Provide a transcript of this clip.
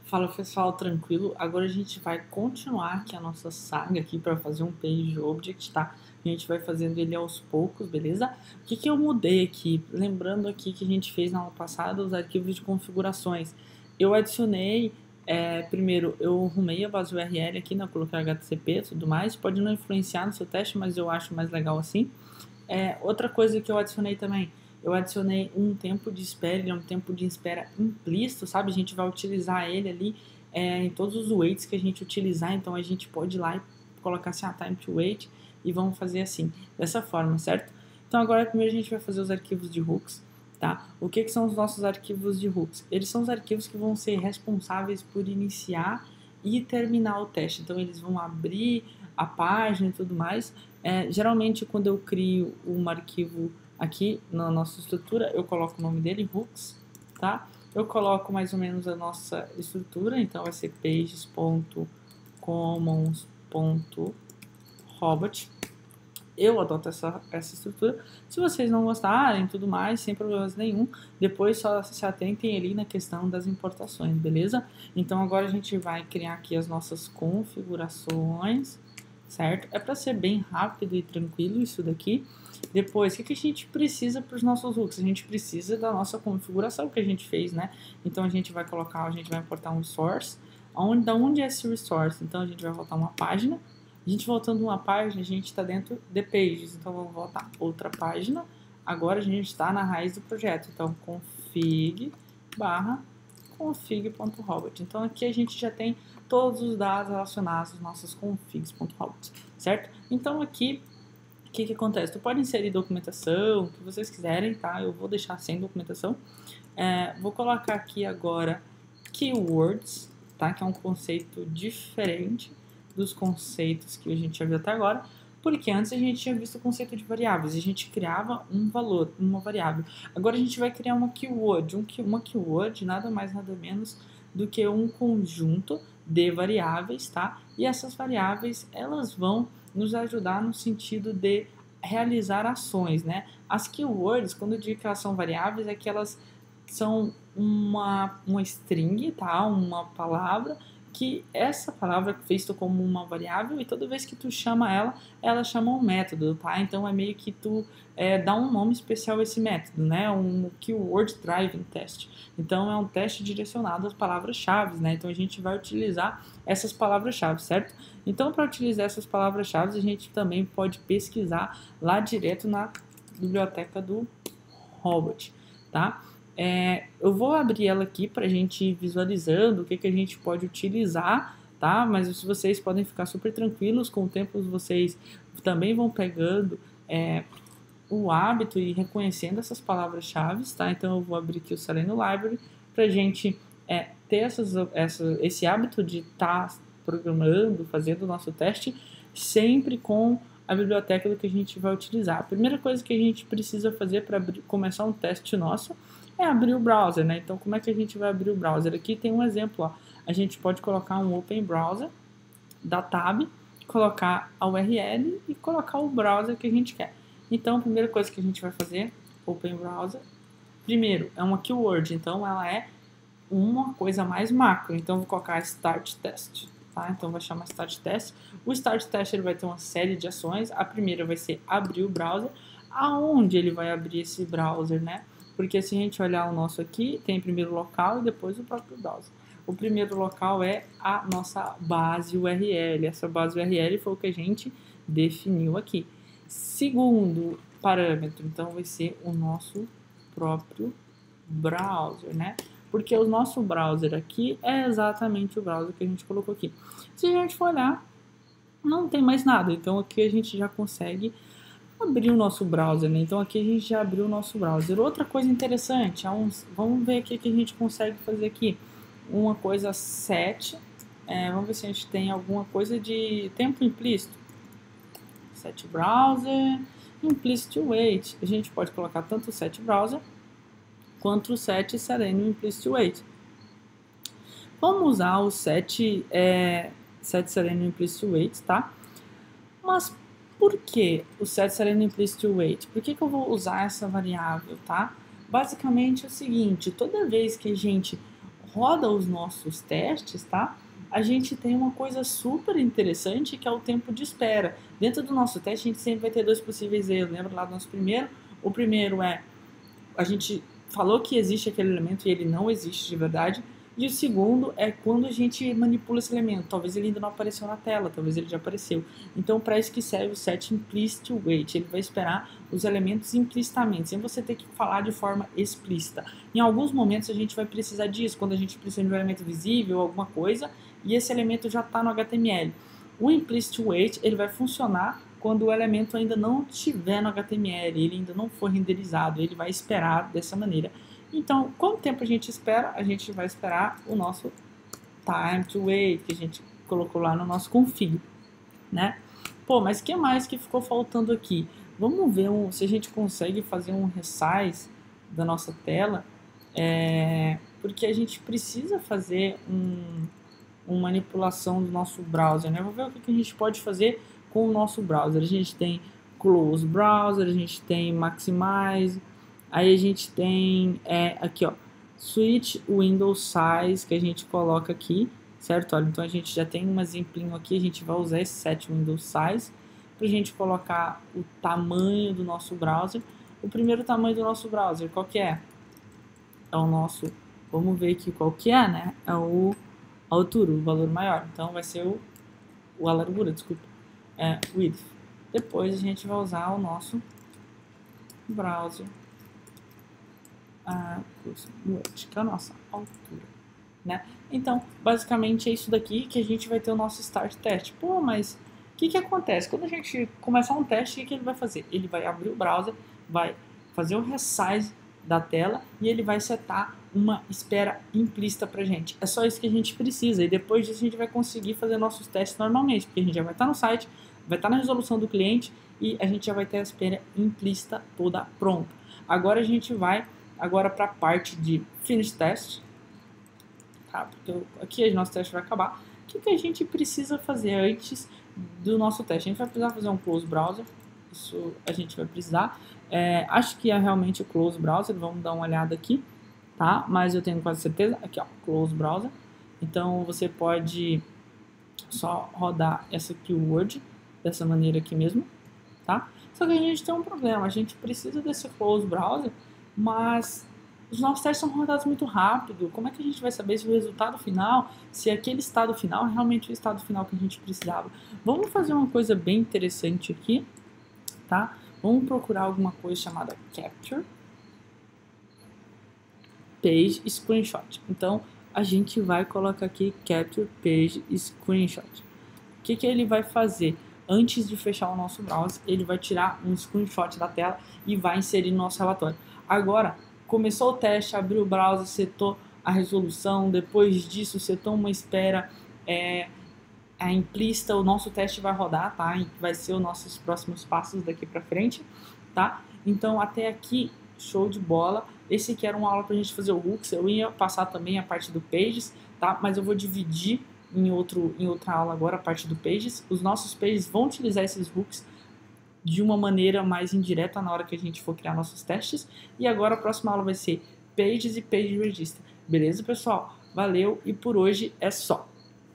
Fala pessoal, tranquilo? Agora a gente vai continuar aqui a nossa saga aqui para fazer um page object, tá? A gente vai fazendo ele aos poucos, beleza? O que que eu mudei aqui? Lembrando aqui que a gente fez na aula passada os arquivos de configurações. Eu adicionei, primeiro eu arrumei a base URL aqui, né? Eu coloquei HTTP e tudo mais. Pode não influenciar no seu teste, mas eu acho mais legal assim. Outra coisa que eu adicionei também, eu adicionei um tempo de espera, ele é um tempo de espera implícito, sabe? A gente vai utilizar ele ali em todos os waits que a gente utilizar, então a gente pode ir lá e colocar assim, time to wait, e vamos fazer assim, dessa forma, certo? Então agora primeiro a gente vai fazer os arquivos de hooks, tá? O que são os nossos arquivos de hooks? Eles são os arquivos que vão ser responsáveis por iniciar e terminar o teste, então eles vão abrir a página e tudo mais. Geralmente quando eu crio um arquivo aqui na nossa estrutura, eu coloco o nome dele, hooks, tá? Eu coloco mais ou menos a nossa estrutura, então vai ser pages.commons.robot. Eu adoto essa estrutura. Se vocês não gostarem tudo mais, sem problemas nenhum, depois só se atentem ali na questão das importações, beleza? Então agora a gente vai criar aqui as nossas configurações, certo? É para ser bem rápido e tranquilo isso daqui. Depois, o que a gente precisa para os nossos hooks? A gente precisa da nossa configuração que a gente fez, né? Então a gente vai colocar, a gente vai importar um source. Da onde é esse resource? Então a gente vai voltar uma página. A gente voltando uma página, a gente está dentro de pages. Então vamos voltar outra página. Agora a gente está na raiz do projeto. Então config/config.robot. Então aqui a gente já tem todos os dados relacionados às nossas configs.robot, certo? Então aqui o que acontece? Tu pode inserir documentação, o que vocês quiserem, tá? Eu vou deixar sem documentação. Vou colocar aqui agora keywords, tá? Que é um conceito diferente dos conceitos que a gente já viu até agora, porque antes a gente tinha visto o conceito de variáveis, a gente criava um valor, uma variável. Agora a gente vai criar uma keyword. Uma keyword nada mais nada menos do que um conjunto de variáveis, tá? E essas variáveis, elas vão nos ajudar no sentido de realizar ações, né? As keywords, quando eu digo que elas são variáveis, é que elas são uma string, tá? Uma palavra, que essa palavra é feita como uma variável e toda vez que tu chama ela, ela chama um método, tá? Então é meio que tu dá um nome especial a esse método, né? Um Keyword Driving Test. Então é um teste direcionado às palavras-chave, né? Então a gente vai utilizar essas palavras-chave, certo? Então para utilizar essas palavras-chave, a gente também pode pesquisar lá direto na biblioteca do Robot, tá? Eu vou abrir ela aqui para a gente ir visualizando o que a gente pode utilizar, tá? Mas vocês podem ficar super tranquilos, com o tempo vocês também vão pegando o hábito e reconhecendo essas palavras-chave, tá? Então eu vou abrir aqui o Selenium Library para a gente ter esse hábito de estar programando, fazendo o nosso teste, sempre com a biblioteca do que a gente vai utilizar. A primeira coisa que a gente precisa fazer para começar um teste nosso é abrir o browser, né? Então, como é que a gente vai abrir o browser? Aqui tem um exemplo, ó. A gente pode colocar um Open Browser da tab, colocar a URL e colocar o browser que a gente quer. Então, a primeira coisa que a gente vai fazer, Open Browser, primeiro, é uma keyword, então ela é uma coisa mais macro. Então, eu vou colocar Start Test, tá? Então, vai chamar Start Test. O Start Test ele vai ter uma série de ações. A primeira vai ser abrir o browser. Aonde ele vai abrir esse browser, né? Porque se a gente olhar o nosso aqui, tem primeiro o local e depois o próprio browser. O primeiro local é a nossa base URL. Essa base URL foi o que a gente definiu aqui. Segundo parâmetro, então, vai ser o nosso próprio browser, né? Porque o nosso browser aqui é exatamente o browser que a gente colocou aqui. Se a gente for olhar, não tem mais nada. Então, aqui a gente já consegue abrir o nosso browser, né? Então aqui a gente já abriu o nosso browser. Outra coisa interessante, vamos ver o que a gente consegue fazer aqui. Uma coisa set, vamos ver se a gente tem alguma coisa de tempo implícito. Set browser, implicit wait. A gente pode colocar tanto o set browser quanto o set Selenium implicit wait. Vamos usar o set Selenium implicit wait, tá? Mas por que o set Selenium implicit wait? Por que eu vou usar essa variável, tá? Basicamente é o seguinte, toda vez que a gente roda os nossos testes, tá? A gente tem uma coisa super interessante que é o tempo de espera. Dentro do nosso teste, a gente sempre vai ter dois possíveis erros. Lembra lá do nosso primeiro? O primeiro é, a gente falou que existe aquele elemento e ele não existe de verdade. E o segundo é quando a gente manipula esse elemento. Talvez ele ainda não apareceu na tela, talvez ele já apareceu. Então, para isso que serve o set implicit wait. Ele vai esperar os elementos implicitamente, sem você ter que falar de forma explícita. Em alguns momentos a gente vai precisar disso, quando a gente precisa de um elemento visível, alguma coisa, e esse elemento já está no HTML. O implicit wait ele vai funcionar quando o elemento ainda não estiver no HTML, ele ainda não for renderizado, ele vai esperar dessa maneira. Então, quanto tempo a gente espera? A gente vai esperar o nosso time to wait, que a gente colocou lá no nosso config, né? Pô, mas o que mais que ficou faltando aqui? Vamos ver se a gente consegue fazer um resize da nossa tela, porque a gente precisa fazer uma manipulação do nosso browser, né? Vamos ver o que a gente pode fazer com o nosso browser. A gente tem close browser, a gente tem maximize, aí a gente tem aqui, ó, switch window size, que a gente coloca aqui, certo? Olha, então a gente já tem um exemplinho aqui, a gente vai usar esse set window size para a gente colocar o tamanho do nosso browser. O primeiro tamanho do nosso browser, qual que é? É o nosso, vamos ver aqui qual que é, né? É o altura, o valor maior. Então vai ser a largura, desculpa, width. Depois a gente vai usar o nosso browser, que é a nossa altura, né? Então, basicamente é isso daqui que a gente vai ter o nosso start test. Pô, mas o que acontece? Quando a gente começar um teste, o que ele vai fazer? Ele vai abrir o browser, vai fazer o resize da tela e ele vai setar uma espera implícita pra gente. É só isso que a gente precisa e depois disso a gente vai conseguir fazer nossos testes normalmente, porque a gente já vai estar no site, vai estar na resolução do cliente e a gente já vai ter a espera implícita toda pronta. Agora a gente vai para a parte de finish test, tá? Porque aqui o nosso teste vai acabar. O que a gente precisa fazer antes do nosso teste? A gente vai precisar fazer um close browser, isso a gente vai precisar. Acho que é realmente o close browser, vamos dar uma olhada aqui, tá? Mas eu tenho quase certeza, aqui ó, close browser. Então você pode só rodar essa keyword dessa maneira aqui mesmo, tá? Só que a gente tem um problema, a gente precisa desse close browser, mas os nossos testes são rodados muito rápido. Como é que a gente vai saber se o resultado final, se aquele estado final é realmente o estado final que a gente precisava? Vamos fazer uma coisa bem interessante aqui, tá? Vamos procurar alguma coisa chamada Capture Page Screenshot. Então, a gente vai colocar aqui Capture Page Screenshot. O que ele vai fazer? Antes de fechar o nosso browser, ele vai tirar um screenshot da tela e vai inserir no nosso relatório. Agora, começou o teste, abriu o browser, setou a resolução, depois disso setou uma espera implícita, o nosso teste vai rodar, tá? E vai ser os nossos próximos passos daqui pra frente, tá? Então, até aqui, show de bola. Esse aqui era uma aula pra gente fazer o hooks, eu ia passar também a parte do pages, tá? Mas eu vou dividir em outra aula agora a parte do pages. Os nossos pages vão utilizar esses hooks de uma maneira mais indireta na hora que a gente for criar nossos testes. E agora a próxima aula vai ser pages e page register. Beleza, pessoal? Valeu e por hoje é só.